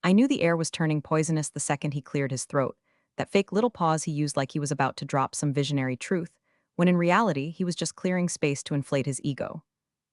I knew the air was turning poisonous the second he cleared his throat, that fake little pause he used like he was about to drop some visionary truth, when in reality he was just clearing space to inflate his ego.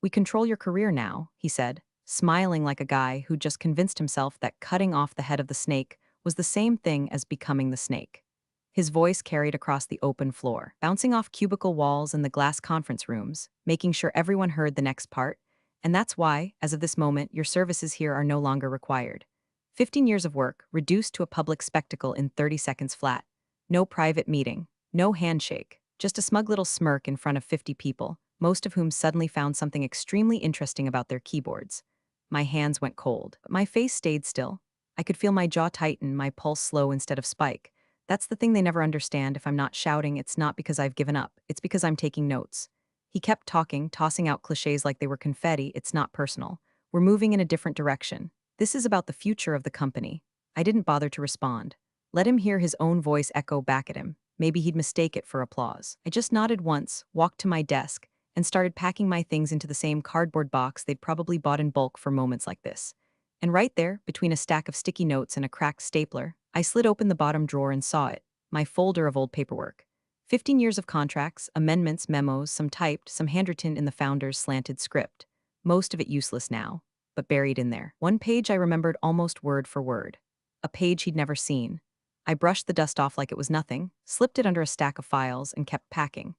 "We control your career now," he said, smiling like a guy who just convinced himself that cutting off the head of the snake was the same thing as becoming the snake. His voice carried across the open floor, bouncing off cubicle walls and the glass conference rooms, making sure everyone heard the next part. "And that's why, as of this moment, your services here are no longer required. 15 years of work, reduced to a public spectacle in 30 seconds flat. No private meeting, no handshake, just a smug little smirk in front of 50 people, most of whom suddenly found something extremely interesting about their keyboards." My hands went cold, but my face stayed still. I could feel my jaw tighten, my pulse slow instead of spike. That's the thing they never understand. If I'm not shouting, it's not because I've given up, it's because I'm taking notes. He kept talking, tossing out cliches like they were confetti. "It's not personal. We're moving in a different direction. This is about the future of the company." I didn't bother to respond. Let him hear his own voice echo back at him. Maybe he'd mistake it for applause. I just nodded once, walked to my desk, and started packing my things into the same cardboard box they'd probably bought in bulk for moments like this. And right there, between a stack of sticky notes and a cracked stapler, I slid open the bottom drawer and saw it, my folder of old paperwork. 15 years of contracts, amendments, memos, some typed, some handwritten in the founder's slanted script. Most of it useless now, but buried in there. One page I remembered almost word for word. A page he'd never seen. I brushed the dust off like it was nothing, slipped it under a stack of files, and kept packing.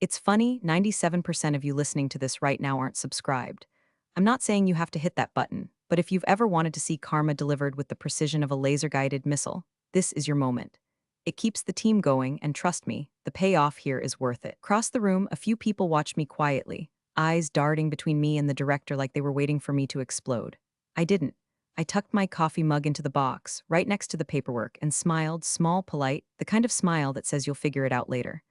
It's funny, 97% of you listening to this right now aren't subscribed. I'm not saying you have to hit that button, but if you've ever wanted to see karma delivered with the precision of a laser-guided missile, this is your moment. It keeps the team going, and trust me, the payoff here is worth it. Across the room, a few people watched me quietly, eyes darting between me and the director like they were waiting for me to explode. I didn't. I tucked my coffee mug into the box, right next to the paperwork, and smiled, small, polite, the kind of smile that says you'll figure it out later.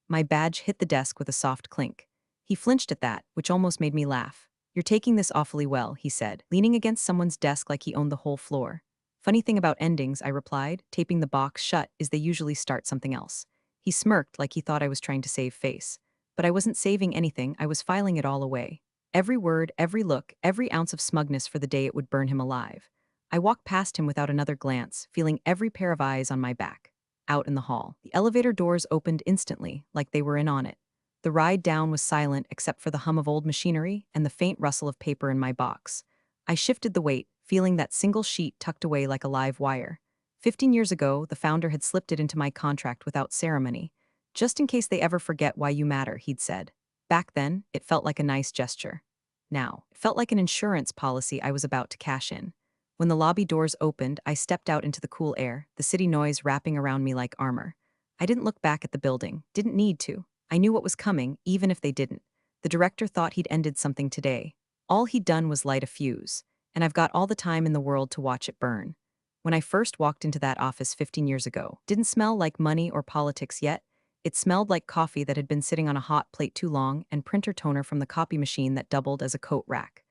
My badge hit the desk with a soft clink. He flinched at that, which almost made me laugh. "You're taking this awfully well," he said, leaning against someone's desk like he owned the whole floor. "Funny thing about endings," I replied, taping the box shut, "is they usually start something else." He smirked like he thought I was trying to save face. But I wasn't saving anything, I was filing it all away. Every word, every look, every ounce of smugness for the day it would burn him alive. I walked past him without another glance, feeling every pair of eyes on my back. Out in the hall, the elevator doors opened instantly, like they were in on it. The ride down was silent except for the hum of old machinery and the faint rustle of paper in my box. I shifted the weight, feeling that single sheet tucked away like a live wire. 15 years ago, the founder had slipped it into my contract without ceremony. "Just in case they ever forget why you matter," he'd said. Back then, it felt like a nice gesture. Now, it felt like an insurance policy I was about to cash in. When the lobby doors opened, I stepped out into the cool air, the city noise wrapping around me like armor. I didn't look back at the building, didn't need to. I knew what was coming, even if they didn't. The director thought he'd ended something today. All he'd done was light a fuse, and I've got all the time in the world to watch it burn. When I first walked into that office 15 years ago, didn't smell like money or politics yet. It smelled like coffee that had been sitting on a hot plate too long and printer toner from the copy machine that doubled as a coat rack.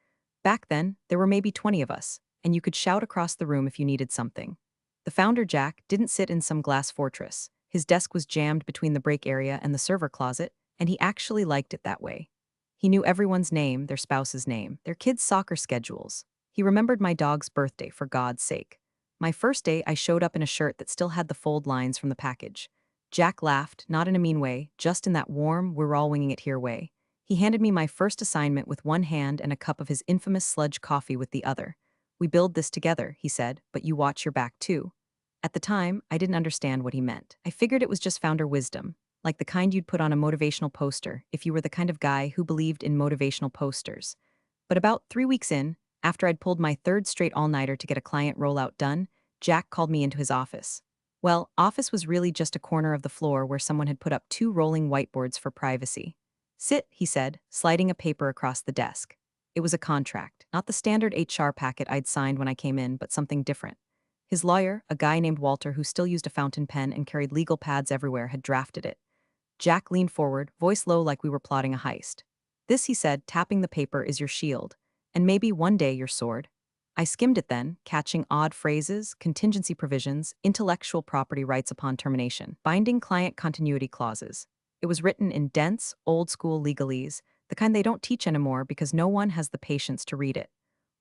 Back then, there were maybe 20 of us, and you could shout across the room if you needed something. The founder, Jack, didn't sit in some glass fortress. His desk was jammed between the break area and the server closet, and he actually liked it that way. He knew everyone's name, their spouse's name, their kids' soccer schedules. He remembered my dog's birthday, for God's sake. My first day, I showed up in a shirt that still had the fold lines from the package. Jack laughed, not in a mean way, just in that warm, we're all winging it here way. He handed me my first assignment with one hand and a cup of his infamous sludge coffee with the other. "We build this together," he said, "but you watch your back too." At the time, I didn't understand what he meant. I figured it was just founder wisdom, like the kind you'd put on a motivational poster if you were the kind of guy who believed in motivational posters. But about 3 weeks in, after I'd pulled my third straight all-nighter to get a client rollout done, Jack called me into his office. Well, office was really just a corner of the floor where someone had put up two rolling whiteboards for privacy. "Sit," he said, sliding a paper across the desk. It was a contract, not the standard HR packet I'd signed when I came in, but something different. His lawyer, a guy named Walter who still used a fountain pen and carried legal pads everywhere, had drafted it. Jack leaned forward, voice low like we were plotting a heist. "This," he said, tapping the paper, "is your shield. And maybe one day your sword." I skimmed it then, catching odd phrases, contingency provisions, intellectual property rights upon termination, binding client continuity clauses. It was written in dense, old-school legalese, the kind they don't teach anymore because no one has the patience to read it.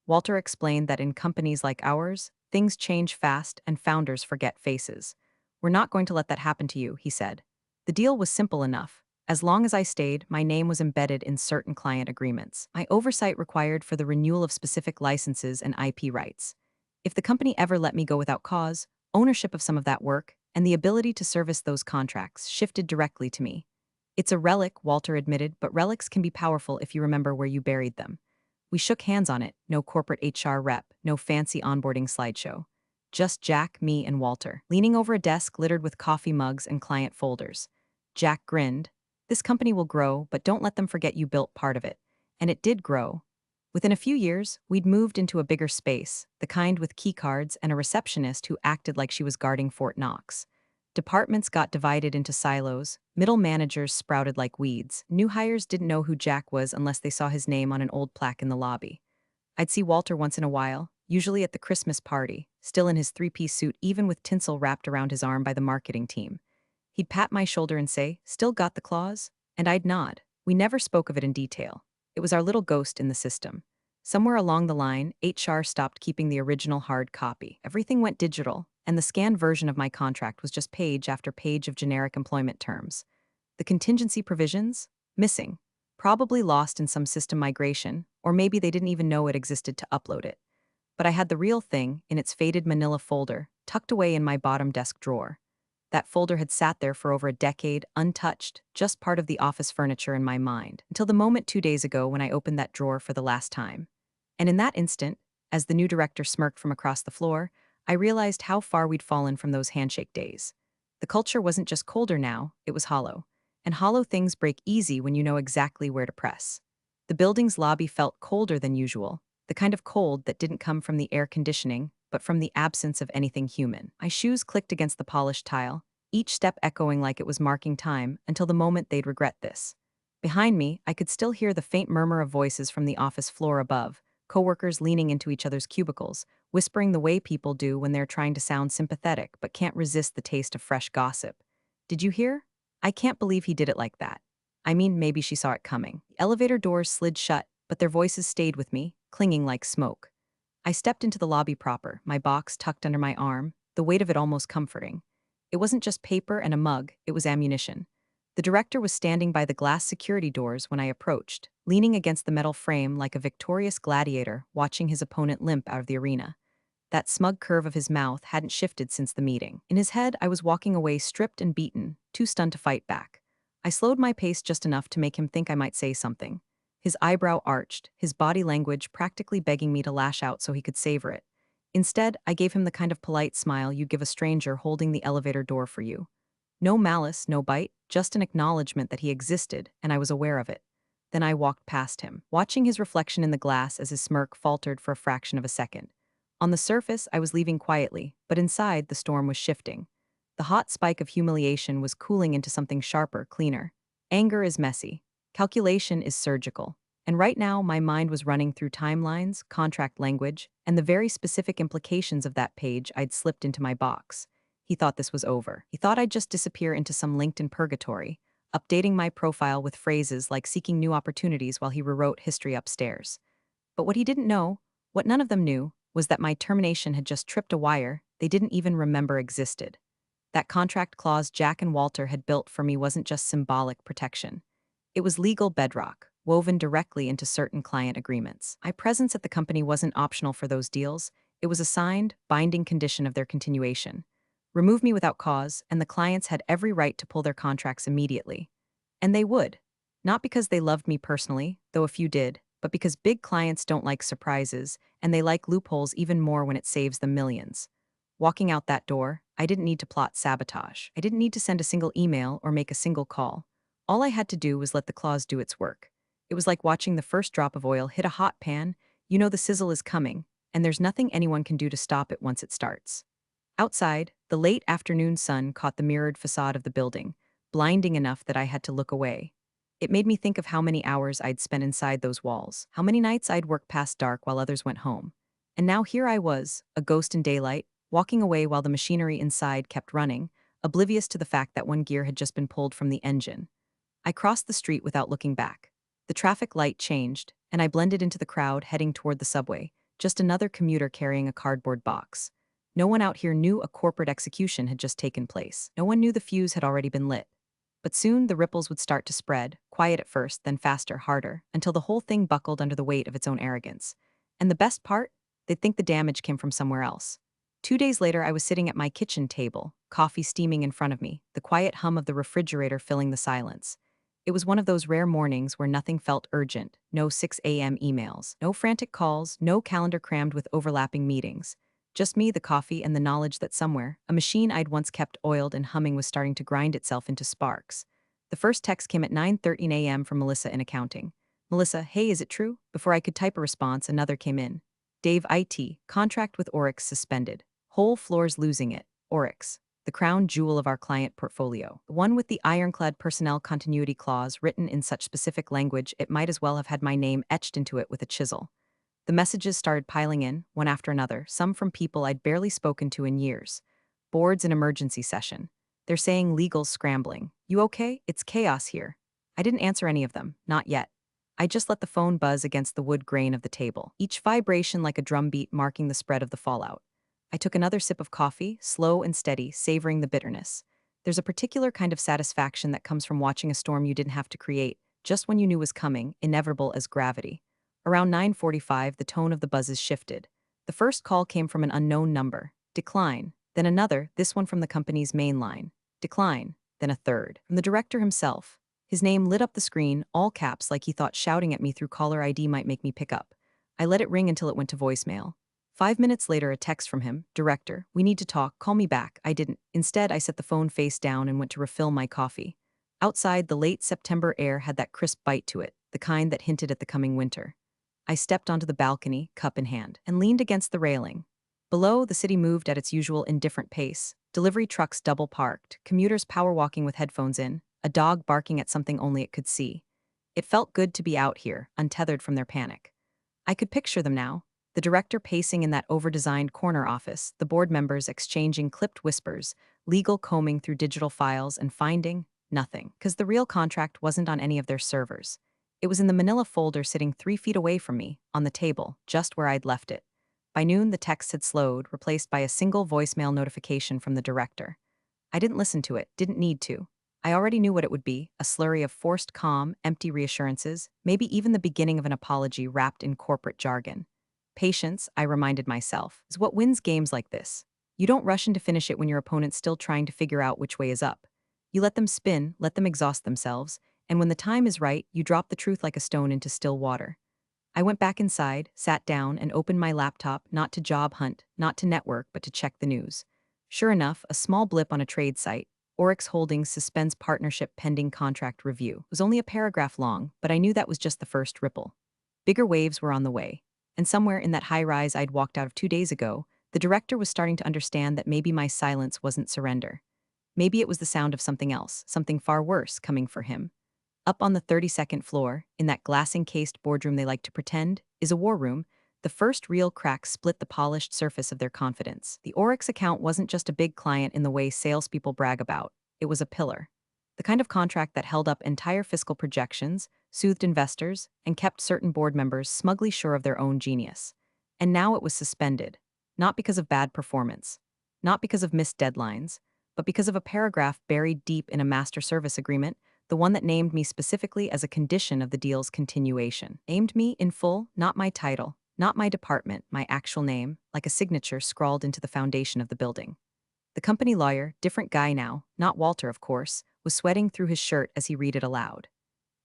Walter explained that in companies like ours, Things change fast and founders forget faces. We're not going to let that happen to you, he said. The deal was simple enough. As long as I stayed, my name was embedded in certain client agreements. My oversight required for the renewal of specific licenses and IP rights. If the company ever let me go without cause, ownership of some of that work and the ability to service those contracts shifted directly to me. It's a relic, Walter admitted, but relics can be powerful if you remember where you buried them. We shook hands on it, no corporate HR rep, no fancy onboarding slideshow. Just Jack, me, and Walter, leaning over a desk littered with coffee mugs and client folders. Jack grinned. This company will grow, but don't let them forget you built part of it. And it did grow. Within a few years, we'd moved into a bigger space, the kind with keycards and a receptionist who acted like she was guarding Fort Knox. Departments got divided into silos, middle managers sprouted like weeds, new hires didn't know who Jack was unless they saw his name on an old plaque in the lobby. I'd see Walter once in a while, usually at the Christmas party, still in his three-piece suit even with tinsel wrapped around his arm by the marketing team. He'd pat my shoulder and say, "Still got the claws?" And I'd nod. We never spoke of it in detail. It was our little ghost in the system. Somewhere along the line, HR stopped keeping the original hard copy. Everything went digital, and the scanned version of my contract was just page after page of generic employment terms. The contingency provisions? Missing. Probably lost in some system migration, or maybe they didn't even know it existed to upload it. But I had the real thing in its faded manila folder, tucked away in my bottom desk drawer. That folder had sat there for over a decade, untouched, just part of the office furniture in my mind, until the moment 2 days ago when I opened that drawer for the last time. And in that instant, as the new director smirked from across the floor, I realized how far we'd fallen from those handshake days. The culture wasn't just colder now, it was hollow. And hollow things break easy when you know exactly where to press. The building's lobby felt colder than usual, the kind of cold that didn't come from the air conditioning, but from the absence of anything human. My shoes clicked against the polished tile, each step echoing like it was marking time until the moment they'd regret this. Behind me, I could still hear the faint murmur of voices from the office floor above, coworkers leaning into each other's cubicles, whispering the way people do when they're trying to sound sympathetic but can't resist the taste of fresh gossip. "Did you hear? I can't believe he did it like that." I mean, maybe she saw it coming. The elevator doors slid shut, but their voices stayed with me, clinging like smoke. I stepped into the lobby proper, my box tucked under my arm, the weight of it almost comforting. It wasn't just paper and a mug, it was ammunition. The director was standing by the glass security doors when I approached, leaning against the metal frame like a victorious gladiator watching his opponent limp out of the arena. That smug curve of his mouth hadn't shifted since the meeting. In his head, I was walking away stripped and beaten, too stunned to fight back. I slowed my pace just enough to make him think I might say something. His eyebrow arched, his body language practically begging me to lash out so he could savor it. Instead, I gave him the kind of polite smile you'd give a stranger holding the elevator door for you. No malice, no bite, just an acknowledgement that he existed, and I was aware of it. Then I walked past him, watching his reflection in the glass as his smirk faltered for a fraction of a second. On the surface, I was leaving quietly, but inside, the storm was shifting. The hot spike of humiliation was cooling into something sharper, cleaner. Anger is messy. Calculation is surgical. And right now, my mind was running through timelines, contract language, and the very specific implications of that page I'd slipped into my box. He thought this was over. He thought I'd just disappear into some LinkedIn purgatory, updating my profile with phrases like seeking new opportunities while he rewrote history upstairs. But what he didn't know, what none of them knew, was that my termination had just tripped a wire they didn't even remember existed. That contract clause Jack and Walter had built for me wasn't just symbolic protection. It was legal bedrock, woven directly into certain client agreements. My presence at the company wasn't optional for those deals, it was a signed, binding condition of their continuation. Remove me without cause, and the clients had every right to pull their contracts immediately. And they would. Not because they loved me personally, though a few did, but because big clients don't like surprises, and they like loopholes even more when it saves them millions. Walking out that door, I didn't need to plot sabotage. I didn't need to send a single email or make a single call. All I had to do was let the clause do its work. It was like watching the first drop of oil hit a hot pan. You know the sizzle is coming, and there's nothing anyone can do to stop it once it starts. Outside, the late afternoon sun caught the mirrored facade of the building, blinding enough that I had to look away. It made me think of how many hours I'd spent inside those walls, how many nights I'd worked past dark while others went home. And now here I was, a ghost in daylight, walking away while the machinery inside kept running, oblivious to the fact that one gear had just been pulled from the engine. I crossed the street without looking back. The traffic light changed, and I blended into the crowd heading toward the subway, just another commuter carrying a cardboard box. No one out here knew a corporate execution had just taken place. No one knew the fuse had already been lit. But soon the ripples would start to spread, quiet at first, then faster, harder, until the whole thing buckled under the weight of its own arrogance. And the best part? They'd think the damage came from somewhere else. 2 days later, I was sitting at my kitchen table, coffee steaming in front of me, the quiet hum of the refrigerator filling the silence. It was one of those rare mornings where nothing felt urgent, no 6 a.m. emails, no frantic calls, no calendar crammed with overlapping meetings. Just me, the coffee, and the knowledge that somewhere, a machine I'd once kept oiled and humming was starting to grind itself into sparks. The first text came at 9:13 a.m. from Melissa in accounting. Melissa, hey, is it true? Before I could type a response, another came in. Dave IT, contract with Oryx suspended. Whole floors losing it. Oryx, the crown jewel of our client portfolio. The one with the ironclad personnel continuity clause written in such specific language it might as well have had my name etched into it with a chisel. The messages started piling in, one after another, some from people I'd barely spoken to in years. Board's in emergency session. They're saying legal's scrambling. You okay? It's chaos here. I didn't answer any of them, not yet. I just let the phone buzz against the wood grain of the table, each vibration like a drumbeat marking the spread of the fallout. I took another sip of coffee, slow and steady, savoring the bitterness. There's a particular kind of satisfaction that comes from watching a storm you didn't have to create, just when you knew was coming, inevitable as gravity. Around 9:45, the tone of the buzzes shifted. The first call came from an unknown number. Decline. Then another, this one from the company's main line. Decline. Then a third. From the director himself. His name lit up the screen, all caps, like he thought shouting at me through caller ID might make me pick up. I let it ring until it went to voicemail. 5 minutes later, a text from him. Director, we need to talk. Call me back. I didn't. Instead, I set the phone face down and went to refill my coffee. Outside, the late September air had that crisp bite to it, the kind that hinted at the coming winter. I stepped onto the balcony, cup in hand, and leaned against the railing. Below, the city moved at its usual indifferent pace. Delivery trucks double parked, commuters power walking with headphones in, a dog barking at something only it could see. It felt good to be out here, untethered from their panic. I could picture them now, the director pacing in that over-designed corner office, the board members exchanging clipped whispers, legal combing through digital files and finding nothing, because the real contract wasn't on any of their servers. It was in the manila folder sitting 3 feet away from me, on the table, just where I'd left it. By noon, the text had slowed, replaced by a single voicemail notification from the director. I didn't listen to it, didn't need to. I already knew what it would be, a slurry of forced calm, empty reassurances, maybe even the beginning of an apology wrapped in corporate jargon. Patience, I reminded myself, is what wins games like this. You don't rush in to finish it when your opponent's still trying to figure out which way is up. You let them spin, let them exhaust themselves, and when the time is right, you drop the truth like a stone into still water. I went back inside, sat down, and opened my laptop, not to job hunt, not to network, but to check the news. Sure enough, a small blip on a trade site, Oryx Holdings suspends partnership pending contract review, was only a paragraph long, but I knew that was just the first ripple. Bigger waves were on the way. And somewhere in that high rise I'd walked out of 2 days ago, the director was starting to understand that maybe my silence wasn't surrender. Maybe it was the sound of something else, something far worse, coming for him. Up on the 32nd floor, in that glass-encased boardroom they like to pretend, is a war room. The first real crack split the polished surface of their confidence. The Oryx account wasn't just a big client in the way salespeople brag about. It was a pillar. The kind of contract that held up entire fiscal projections, soothed investors, and kept certain board members smugly sure of their own genius. And now it was suspended. Not because of bad performance. Not because of missed deadlines. But because of a paragraph buried deep in a master service agreement, the one that named me specifically as a condition of the deal's continuation. Named me in full, not my title, not my department, my actual name, like a signature scrawled into the foundation of the building. The company lawyer, different guy now, not Walter of course, was sweating through his shirt as he read it aloud.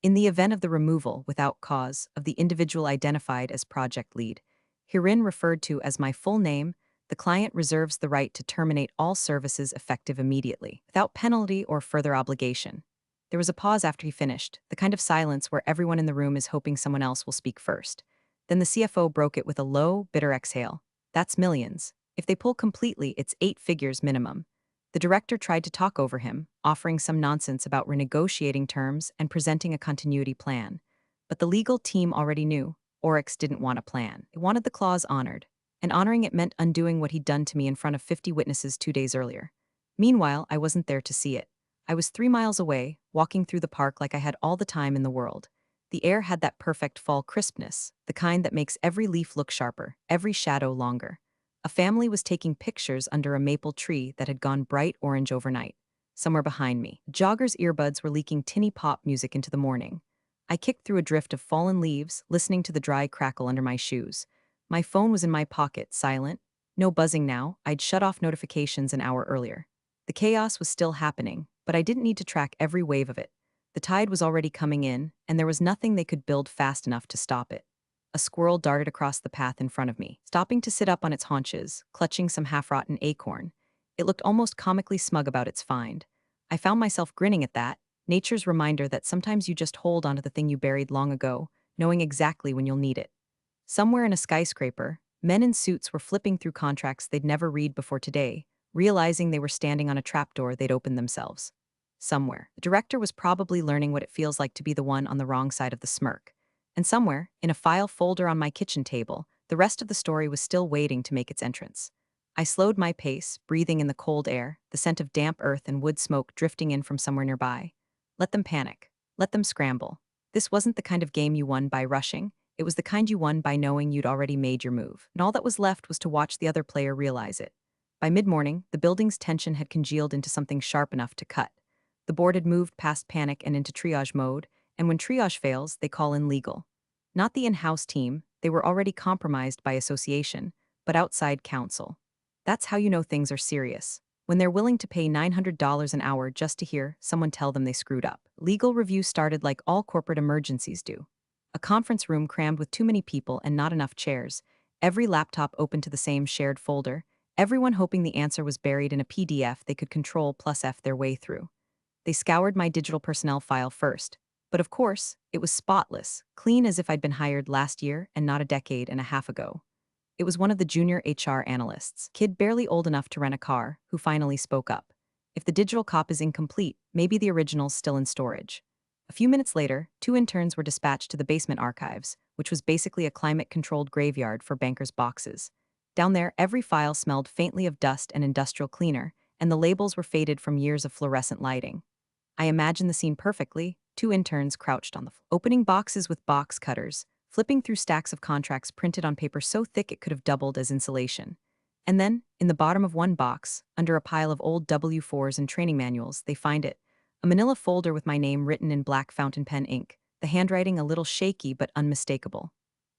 In the event of the removal, without cause, of the individual identified as project lead, herein referred to as my full name, the client reserves the right to terminate all services effective immediately, without penalty or further obligation. There was a pause after he finished, the kind of silence where everyone in the room is hoping someone else will speak first. Then the CFO broke it with a low, bitter exhale. That's millions. If they pull completely, it's 8 figures minimum. The director tried to talk over him, offering some nonsense about renegotiating terms and presenting a continuity plan. But the legal team already knew. Oryx didn't want a plan. It wanted the clause honored. And honoring it meant undoing what he'd done to me in front of 50 witnesses 2 days earlier. Meanwhile, I wasn't there to see it. I was 3 miles away, walking through the park like I had all the time in the world. The air had that perfect fall crispness, the kind that makes every leaf look sharper, every shadow longer. A family was taking pictures under a maple tree that had gone bright orange overnight. Somewhere behind me, a jogger's earbuds were leaking tinny pop music into the morning. I kicked through a drift of fallen leaves, listening to the dry crackle under my shoes. My phone was in my pocket, silent. No buzzing now, I'd shut off notifications an hour earlier. The chaos was still happening, but I didn't need to track every wave of it. The tide was already coming in, and there was nothing they could build fast enough to stop it. A squirrel darted across the path in front of me, stopping to sit up on its haunches, clutching some half-rotten acorn. It looked almost comically smug about its find. I found myself grinning at that, nature's reminder that sometimes you just hold onto the thing you buried long ago, knowing exactly when you'll need it. Somewhere in a skyscraper, men in suits were flipping through contracts they'd never read before today, realizing they were standing on a trapdoor they'd opened themselves. Somewhere, the director was probably learning what it feels like to be the one on the wrong side of the smirk. And somewhere, in a file folder on my kitchen table, the rest of the story was still waiting to make its entrance. I slowed my pace, breathing in the cold air, the scent of damp earth and wood smoke drifting in from somewhere nearby. Let them panic. Let them scramble. This wasn't the kind of game you won by rushing. It was the kind you won by knowing you'd already made your move, and all that was left was to watch the other player realize it. By mid-morning, the building's tension had congealed into something sharp enough to cut. The board had moved past panic and into triage mode, and when triage fails, they call in legal. Not the in-house team, they were already compromised by association, but outside counsel. That's how you know things are serious. When they're willing to pay $900 an hour just to hear someone tell them they screwed up. Legal review started like all corporate emergencies do. A conference room crammed with too many people and not enough chairs, every laptop open to the same shared folder, everyone hoping the answer was buried in a PDF they could control plus F their way through. They scoured my digital personnel file first, but of course, it was spotless, clean as if I'd been hired last year and not a decade and a half ago. It was one of the junior HR analysts, kid barely old enough to rent a car, who finally spoke up. If the digital cop is incomplete, maybe the original's still in storage. A few minutes later, two interns were dispatched to the basement archives, which was basically a climate-controlled graveyard for bankers' boxes. Down there, every file smelled faintly of dust and industrial cleaner, and the labels were faded from years of fluorescent lighting. I imagined the scene perfectly, two interns crouched on the floor, opening boxes with box cutters, flipping through stacks of contracts printed on paper so thick it could have doubled as insulation. And then, in the bottom of one box, under a pile of old W-4s and training manuals, they find it. A manila folder with my name written in black fountain pen ink, the handwriting a little shaky but unmistakable.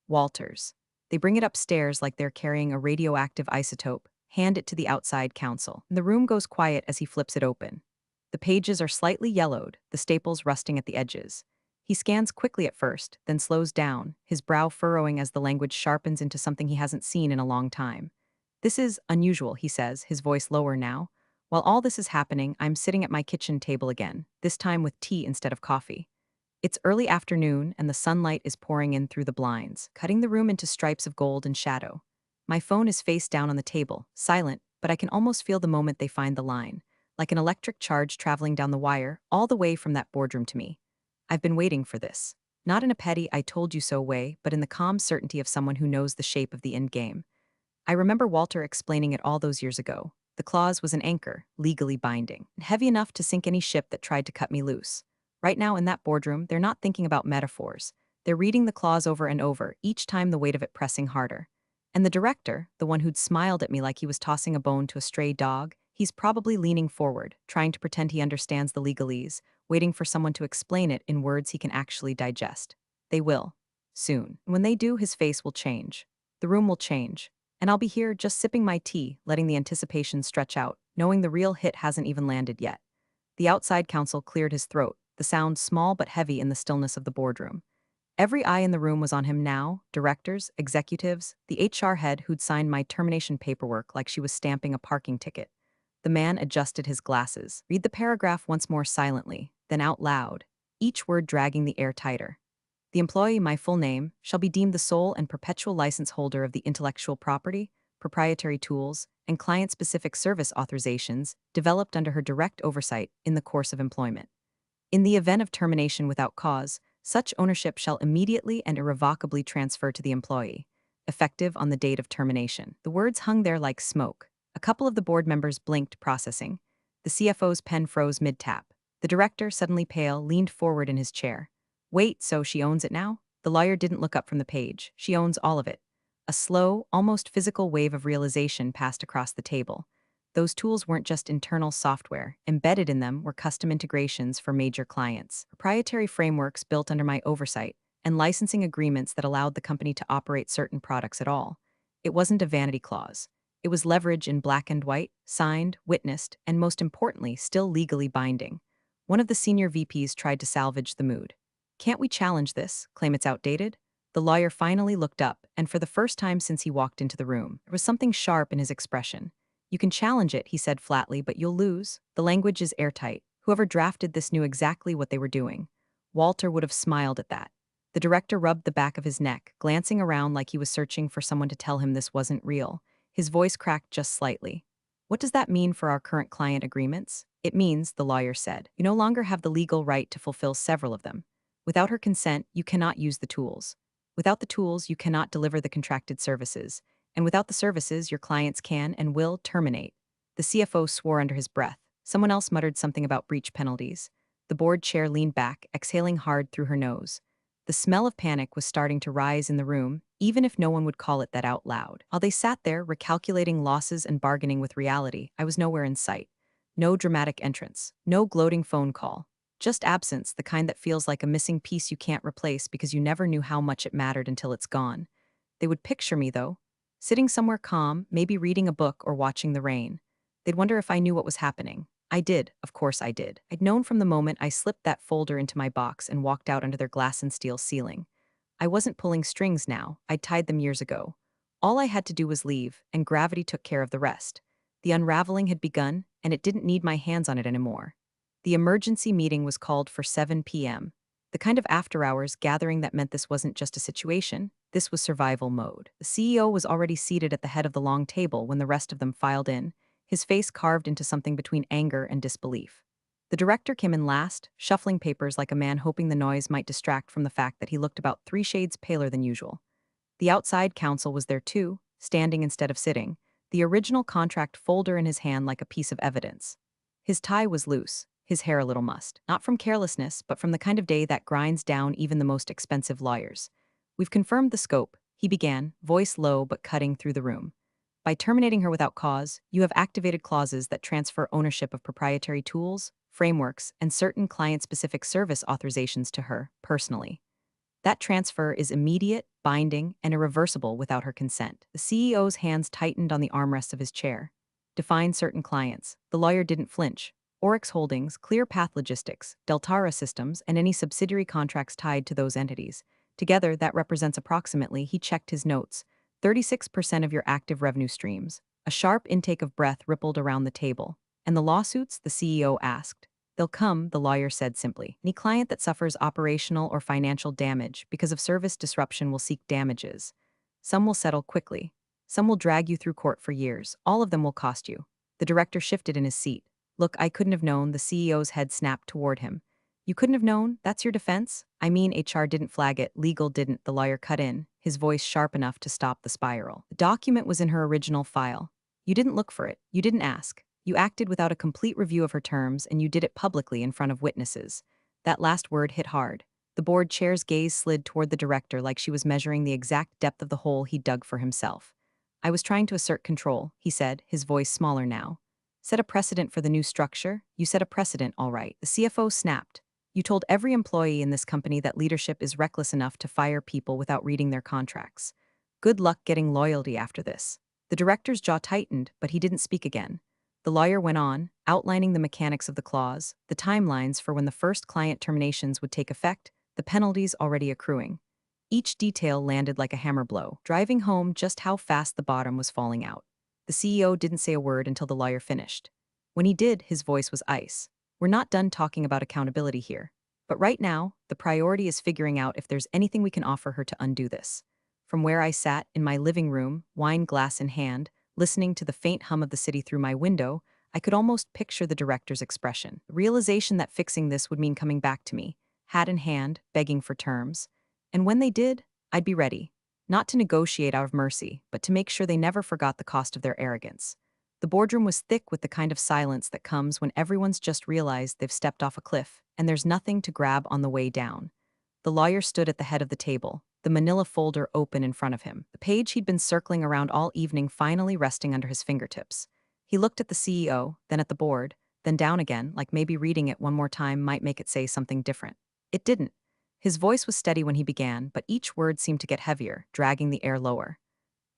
Walters. They bring it upstairs like they're carrying a radioactive isotope, hand it to the outside counsel. The room goes quiet as he flips it open. The pages are slightly yellowed, the staples rusting at the edges. He scans quickly at first, then slows down, his brow furrowing as the language sharpens into something he hasn't seen in a long time. This is unusual, he says, his voice lower now. While all this is happening, I'm sitting at my kitchen table again, this time with tea instead of coffee. It's early afternoon, and the sunlight is pouring in through the blinds, cutting the room into stripes of gold and shadow. My phone is face down on the table, silent, but I can almost feel the moment they find the line, like an electric charge traveling down the wire, all the way from that boardroom to me. I've been waiting for this. Not in a petty I told you so way, but in the calm certainty of someone who knows the shape of the end game. I remember Walter explaining it all those years ago. The clause was an anchor, legally binding, heavy enough to sink any ship that tried to cut me loose. Right now in that boardroom, they're not thinking about metaphors. They're reading the clause over and over, each time the weight of it pressing harder. And the director, the one who'd smiled at me like he was tossing a bone to a stray dog, he's probably leaning forward, trying to pretend he understands the legalese, waiting for someone to explain it in words he can actually digest. They will. Soon. When they do, his face will change. The room will change. And I'll be here just sipping my tea, letting the anticipation stretch out, knowing the real hit hasn't even landed yet. The outside counsel cleared his throat, the sound small but heavy in the stillness of the boardroom. Every eye in the room was on him now, directors, executives, the HR head who'd signed my termination paperwork like she was stamping a parking ticket. The man adjusted his glasses, read the paragraph once more silently, then out loud, each word dragging the air tighter. The employee, my full name, shall be deemed the sole and perpetual license holder of the intellectual property, proprietary tools, and client-specific service authorizations developed under her direct oversight in the course of employment. In the event of termination without cause, such ownership shall immediately and irrevocably transfer to the employee, effective on the date of termination. The words hung there like smoke. A couple of the board members blinked, processing. The CFO's pen froze mid-tap. The director, suddenly pale, leaned forward in his chair. Wait, so she owns it now? The lawyer didn't look up from the page. She owns all of it. A slow, almost physical wave of realization passed across the table. Those tools weren't just internal software. Embedded in them were custom integrations for major clients, proprietary frameworks built under my oversight, and licensing agreements that allowed the company to operate certain products at all. It wasn't a vanity clause. It was leverage in black and white, signed, witnessed, and most importantly, still legally binding. One of the senior VPs tried to salvage the mood. Can't we challenge this, claim it's outdated? The lawyer finally looked up, and for the first time since he walked into the room, there was something sharp in his expression. You can challenge it, he said flatly, but you'll lose. The language is airtight. Whoever drafted this knew exactly what they were doing. Walter would have smiled at that. The director rubbed the back of his neck, glancing around like he was searching for someone to tell him this wasn't real. His voice cracked just slightly. What does that mean for our current client agreements? It means, the lawyer said, you no longer have the legal right to fulfill several of them. Without her consent, you cannot use the tools. Without the tools, you cannot deliver the contracted services. And without the services, your clients can and will terminate. The CFO swore under his breath. Someone else muttered something about breach penalties. The board chair leaned back, exhaling hard through her nose. The smell of panic was starting to rise in the room, even if no one would call it that out loud. While they sat there, recalculating losses and bargaining with reality, I was nowhere in sight. No dramatic entrance, no gloating phone call. Just absence, the kind that feels like a missing piece you can't replace because you never knew how much it mattered until it's gone. They would picture me, though, sitting somewhere calm, maybe reading a book or watching the rain. They'd wonder if I knew what was happening. I did, of course I did. I'd known from the moment I slipped that folder into my box and walked out under their glass and steel ceiling. I wasn't pulling strings now, I'd tied them years ago. All I had to do was leave, and gravity took care of the rest. The unraveling had begun, and it didn't need my hands on it anymore. The emergency meeting was called for 7 p.m. The kind of after-hours gathering that meant this wasn't just a situation, this was survival mode. The CEO was already seated at the head of the long table when the rest of them filed in, his face carved into something between anger and disbelief. The director came in last, shuffling papers like a man hoping the noise might distract from the fact that he looked about 3 shades paler than usual. The outside counsel was there too, standing instead of sitting, the original contract folder in his hand like a piece of evidence. His tie was loose, his hair a little mussed, not from carelessness, but from the kind of day that grinds down even the most expensive lawyers. We've confirmed the scope, he began, voice low but cutting through the room. By terminating her without cause, you have activated clauses that transfer ownership of proprietary tools, frameworks, and certain client-specific service authorizations to her, personally. That transfer is immediate, binding, and irreversible without her consent. The CEO's hands tightened on the armrests of his chair. Define certain clients. The lawyer didn't flinch. Oryx Holdings, ClearPath Logistics, Deltara Systems, and any subsidiary contracts tied to those entities. Together, that represents approximately, he checked his notes, 36% of your active revenue streams. A sharp intake of breath rippled around the table. And the lawsuits? The CEO asked. They'll come, the lawyer said simply. Any client that suffers operational or financial damage because of service disruption will seek damages. Some will settle quickly. Some will drag you through court for years. All of them will cost you. The director shifted in his seat. Look, I couldn't have known, the CEO's head snapped toward him. You couldn't have known? That's your defense? I mean, HR didn't flag it, legal didn't, the lawyer cut in, his voice sharp enough to stop the spiral. The document was in her original file. You didn't look for it. You didn't ask. You acted without a complete review of her terms, and you did it publicly in front of witnesses. That last word hit hard. The board chair's gaze slid toward the director like she was measuring the exact depth of the hole he dug for himself. I was trying to assert control, he said, his voice smaller now. Set a precedent for the new structure? You set a precedent, all right. The CFO snapped. You told every employee in this company that leadership is reckless enough to fire people without reading their contracts. Good luck getting loyalty after this. The director's jaw tightened, but he didn't speak again. The lawyer went on, outlining the mechanics of the clause, the timelines for when the first client terminations would take effect, the penalties already accruing. Each detail landed like a hammer blow, driving home just how fast the bottom was falling out. The CEO didn't say a word until the lawyer finished. When he did, his voice was ice. We're not done talking about accountability here. But right now, the priority is figuring out if there's anything we can offer her to undo this. From where I sat, in my living room, wine glass in hand, listening to the faint hum of the city through my window, I could almost picture the director's expression. The realization that fixing this would mean coming back to me, hat in hand, begging for terms. And when they did, I'd be ready. Not to negotiate out of mercy, but to make sure they never forgot the cost of their arrogance. The boardroom was thick with the kind of silence that comes when everyone's just realized they've stepped off a cliff, and there's nothing to grab on the way down. The lawyer stood at the head of the table, the manila folder open in front of him, the page he'd been circling around all evening finally resting under his fingertips. He looked at the CEO, then at the board, then down again, like maybe reading it one more time might make it say something different. It didn't. His voice was steady when he began, but each word seemed to get heavier, dragging the air lower.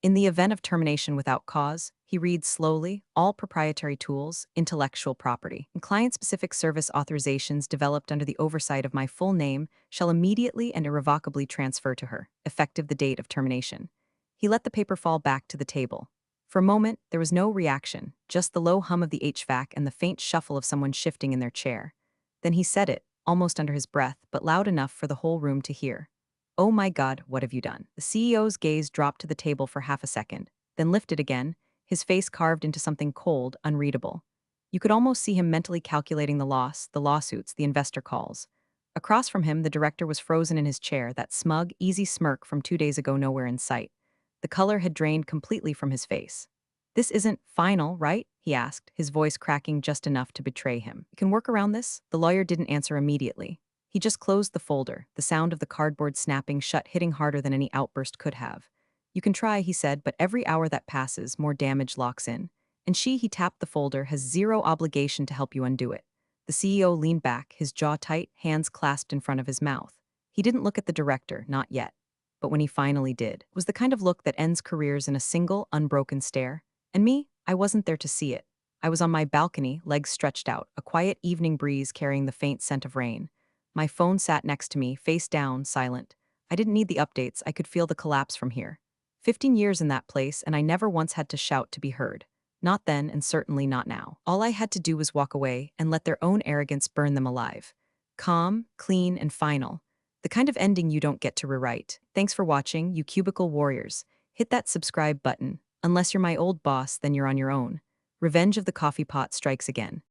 In the event of termination without cause, he reads slowly, all proprietary tools, intellectual property, and client-specific service authorizations developed under the oversight of my full name shall immediately and irrevocably transfer to her, effective the date of termination. He let the paper fall back to the table. For a moment, there was no reaction, just the low hum of the HVAC and the faint shuffle of someone shifting in their chair. Then he said it, almost under his breath, but loud enough for the whole room to hear. "Oh my God, what have you done?" The CEO's gaze dropped to the table for half a second, then lifted again, his face carved into something cold, unreadable. You could almost see him mentally calculating the loss, the lawsuits, the investor calls. Across from him, the director was frozen in his chair, that smug, easy smirk from 2 days ago nowhere in sight. The color had drained completely from his face. "This isn't final, right?" he asked, his voice cracking just enough to betray him. "You can work around this?" The lawyer didn't answer immediately. He just closed the folder, the sound of the cardboard snapping shut hitting harder than any outburst could have. "You can try," he said, "but every hour that passes, more damage locks in. And he tapped the folder, has zero obligation to help you undo it." The CEO leaned back, his jaw tight, hands clasped in front of his mouth. He didn't look at the director, not yet. But when he finally did, it was the kind of look that ends careers in a single, unbroken stare. And me, I wasn't there to see it. I was on my balcony, legs stretched out, a quiet evening breeze carrying the faint scent of rain. My phone sat next to me, face down, silent. I didn't need the updates, I could feel the collapse from here. 15 years in that place, and I never once had to shout to be heard. Not then, and certainly not now. All I had to do was walk away and let their own arrogance burn them alive. Calm, clean, and final. The kind of ending you don't get to rewrite. Thanks for watching, you cubicle warriors. Hit that subscribe button. Unless you're my old boss, then you're on your own. Revenge of the coffee pot strikes again.